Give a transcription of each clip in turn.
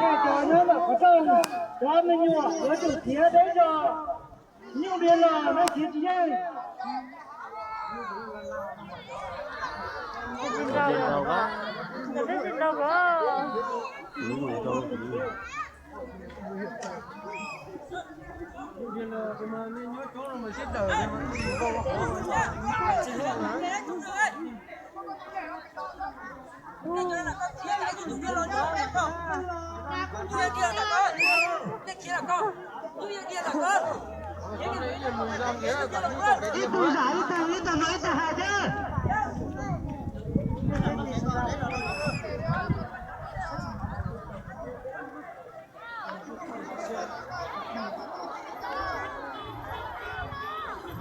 này cho nhớ là có trong quá mình nhỏ có chủ tía đấy cho nhiều biến là nó chỉ nhé Xin đâu có. Xin đâu có.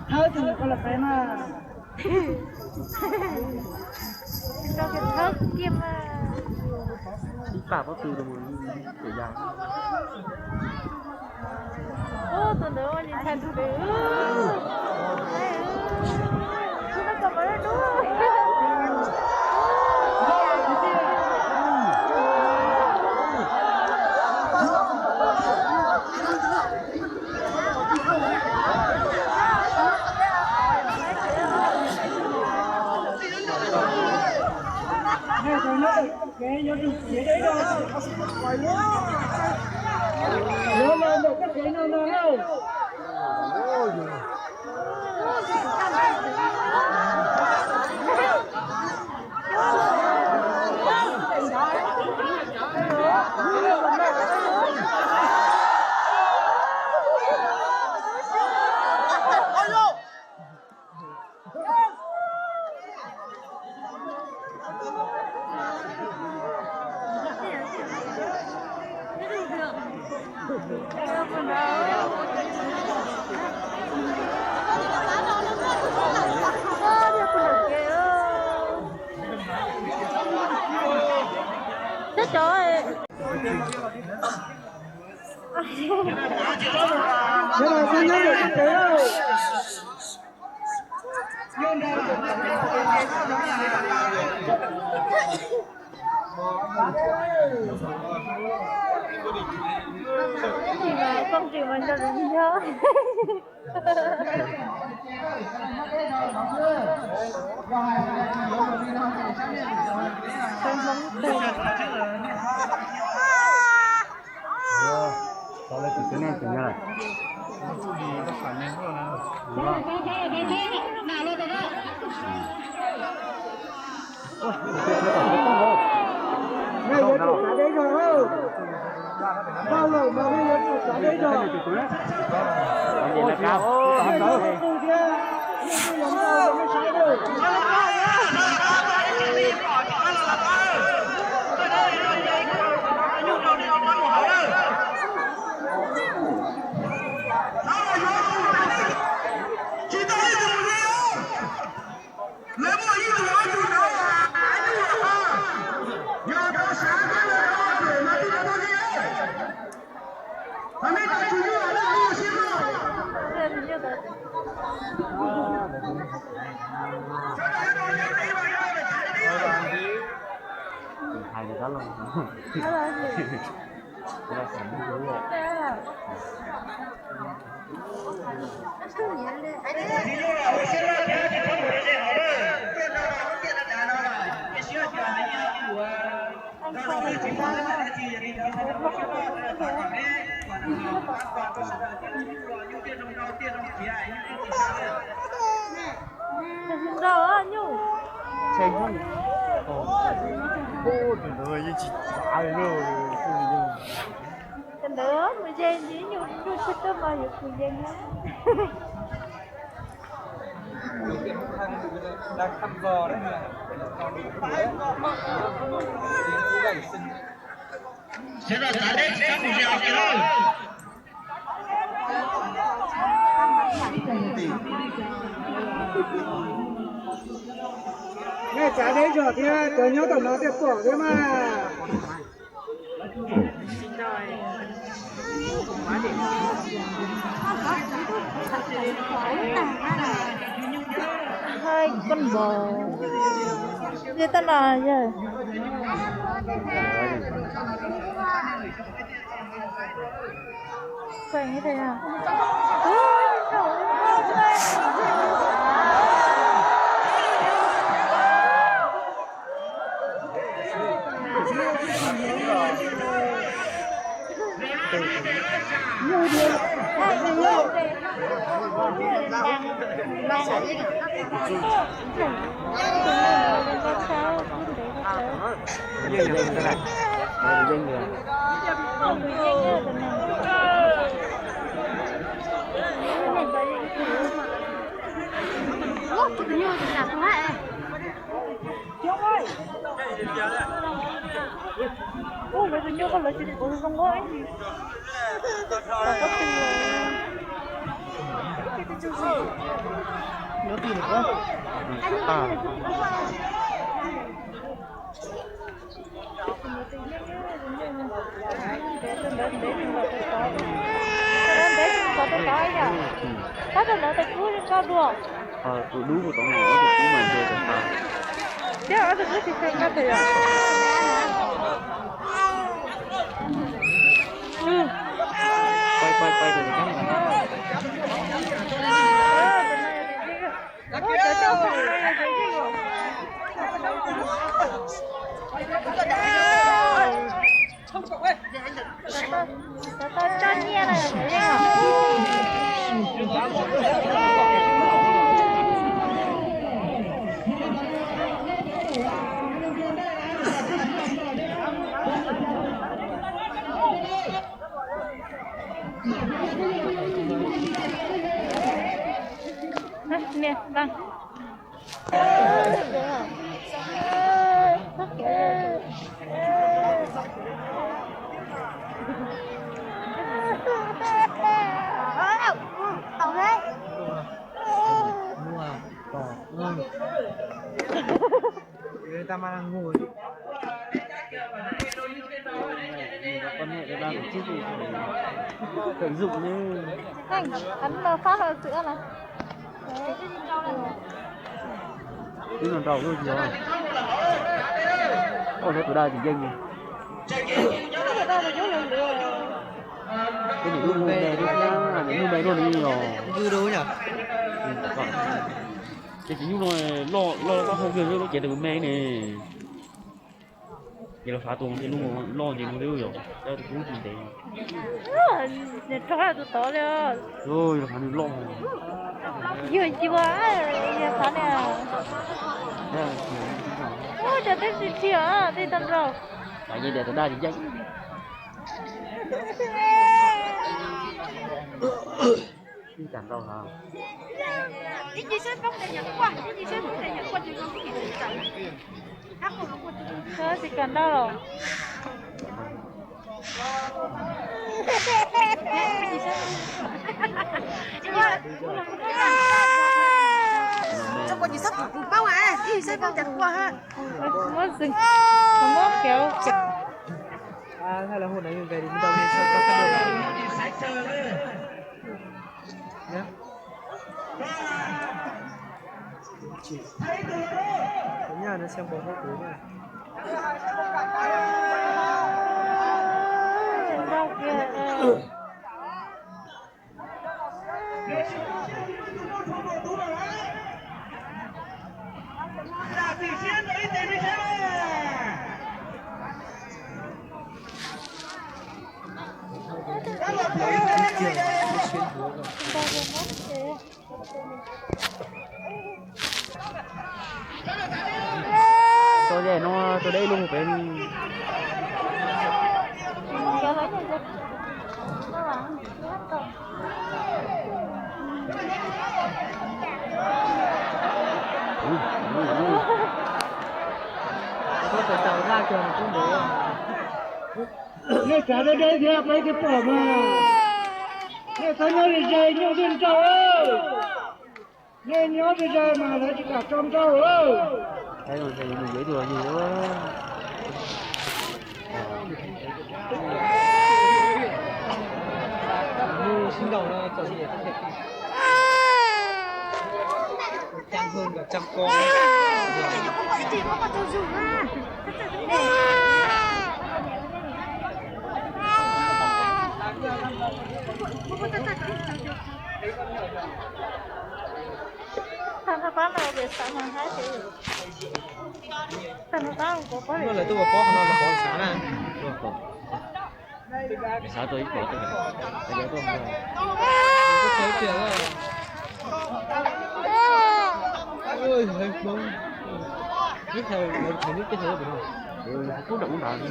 hai tuần có là cái mà Cho cái thớt kia mà. Đi cả có từ đồng của già. Ô, tụi nó nhìn thấy tụi nó. Tụi nó cầm ở đó. hai tuần nữa cái nhớ chủ tía đấy rồi nhớ là một cái nào nào Chết trời. thế là con nhớ được cái đâu Không chỉ mình cho đúng nhớ. Đó là cái này cái này. này nhớ chủ cả đấy rồi bao lâu mà bây giờ chủ cả đấy rồi Vậy là cao. không đâu tu kia nhưng mà làm sao mới sai được Hai người đó luôn. Đó là gì? Đó là sản phẩm của Đâu á Nhung? Chơi không? Cô thì nó như chị trả rồi. Cái đó mà dây gì Nhung chưa thích đó mà được thời gian á. Đang thăm dò đấy sẽ là giá đấy sẽ cùng dèo cái thôi nghe giá đấy rồi thì tôi nhớ tổng nó đẹp quả thế mà Hai con bò. Người ta là gì? xoay như thế nào. Dân người thế này. Dân người. Ủa, bây giờ nhớ con lấy chị có không có anh gì. Nhớ tiền không? Bắt đầu nó tay cú lên cao đùa. Tụi đú của tụi nhỏ tụi cú mà chơi tụi ta. Thế ở đây thì xem cái gì à? Quay từ cái này. Ôi, trời ơi, cái gì vậy? Tao cho nhẹ này phải nè, vâng. Người ta mà đang ngồi. Con mẹ nó đang chứ gì tận dụng như Anh mà phát là sữa này. cái con rau thôi rồi. Ôi nó tụi đây thì dân gì? Cái này luôn về đi nhá, những về luôn đi rồi. Dư đâu nhỉ? Cái chỉ như lo các không việc nó chạy từ mẹ nè. Vậy là phá tuồng thì luôn lo gì mà đều rồi. Đâu cũng gì đấy. Nè cho là tụi tao rồi. Rồi là phải lo. Vừa chi quá, giờ phá nè. Ôi trời tên gì chi à, tên tân rồi. Tại vì để tụi đây thì chắc. Đi chẳng đâu hả? Đi chị sẽ không thể nhận qua, đi sẽ không thể nhận qua thì không có gì để chẳng. Thôi thì cần đâu rồi. Trong con gì sắp cùng bao à, đi sẽ không chặt qua ha. Không có dừng, không có kéo chặt. À, hay là hôm nay mình về thì mình đâu đi chơi cho các bạn. Nhé. Chị. Ở nhà nó xem bóng các thứ này. Đâu kìa. Tôi để nó tôi đây luôn một bên. Kéo lấy này ra. Nó lắng, hết rồi. Có thể tạo ra trường cũng được. Nghe cả đây đây thì mấy cái bỏ mà. Nghe sao nhớ đi chơi nhau trên trâu ơi. Nghe nhớ đi chơi mà lấy chỉ cả trong trâu ơi. Đây rồi thì mình dễ thừa nhiều quá. Như sinh đầu nó trở gì để trang hơn cả trăm con. Không phải chỉ có con trâu rừng ha. sama hai thì sao nó tao có nó là tôi có nó là có xã nè xã tôi có tôi bây giờ tôi không có thấy chuyện rồi ôi hơi không biết theo biết cái thứ được không cũng động đạn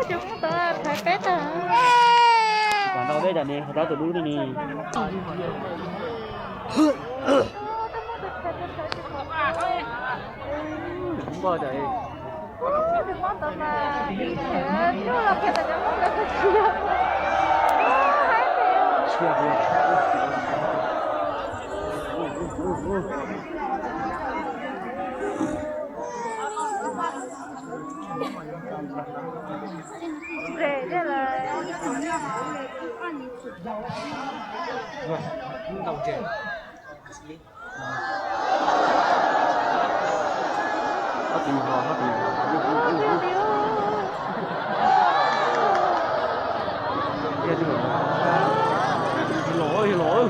chúng ta phải cái ta còn đâu đấy là nè đó tôi đuổi đi nè cũng bao trời đừng mong tao mà chứ là khi ta chẳng mong ta phải chia rẻ đây là đồng tiền có tiền hoa có tiền lỗi lỗi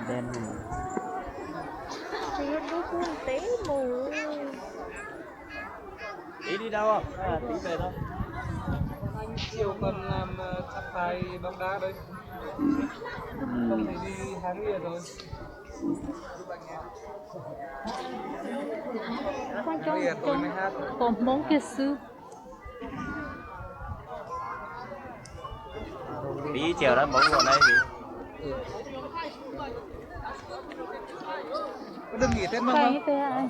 đen thì nó cũng tí mù tí đi đâu không tí về đâu anh chiều còn làm sắp bài bóng đá đấy không thì đi tháng liền rồi quan trọng bây giờ tôi mới hát còn món kia sư tí chiều đó bóng vào đây thì có đừng nghỉ Tết mong phải không? như thế à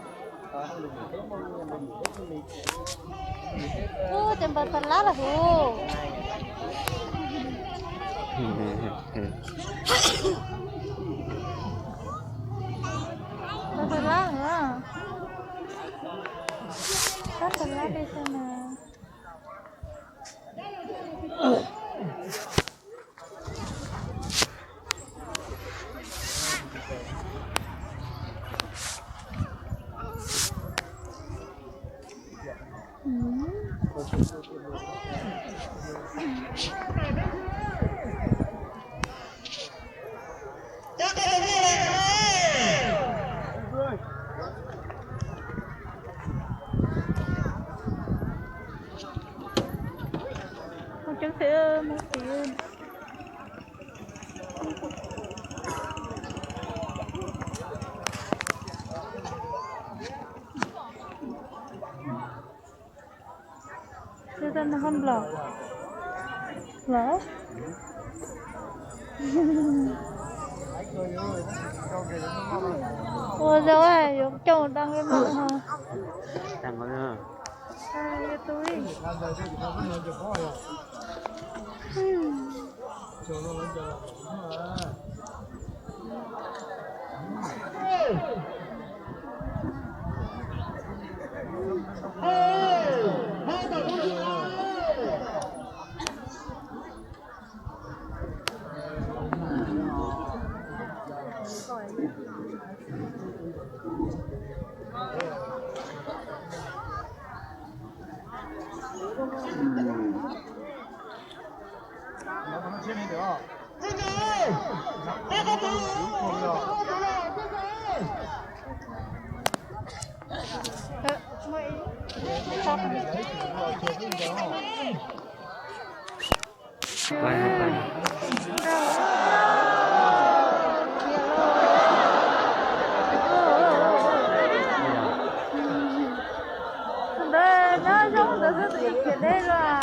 ô tiền bạc lá là hồ bạc lá hả bạc lá đi xem nào con trứng sẽ một tiền sẽ ra nó không lọt lỡ ôi rồi dùng chồng đang cái mặt hả đang có nữa cái túi quay quay nó giống được cái gì cái đây là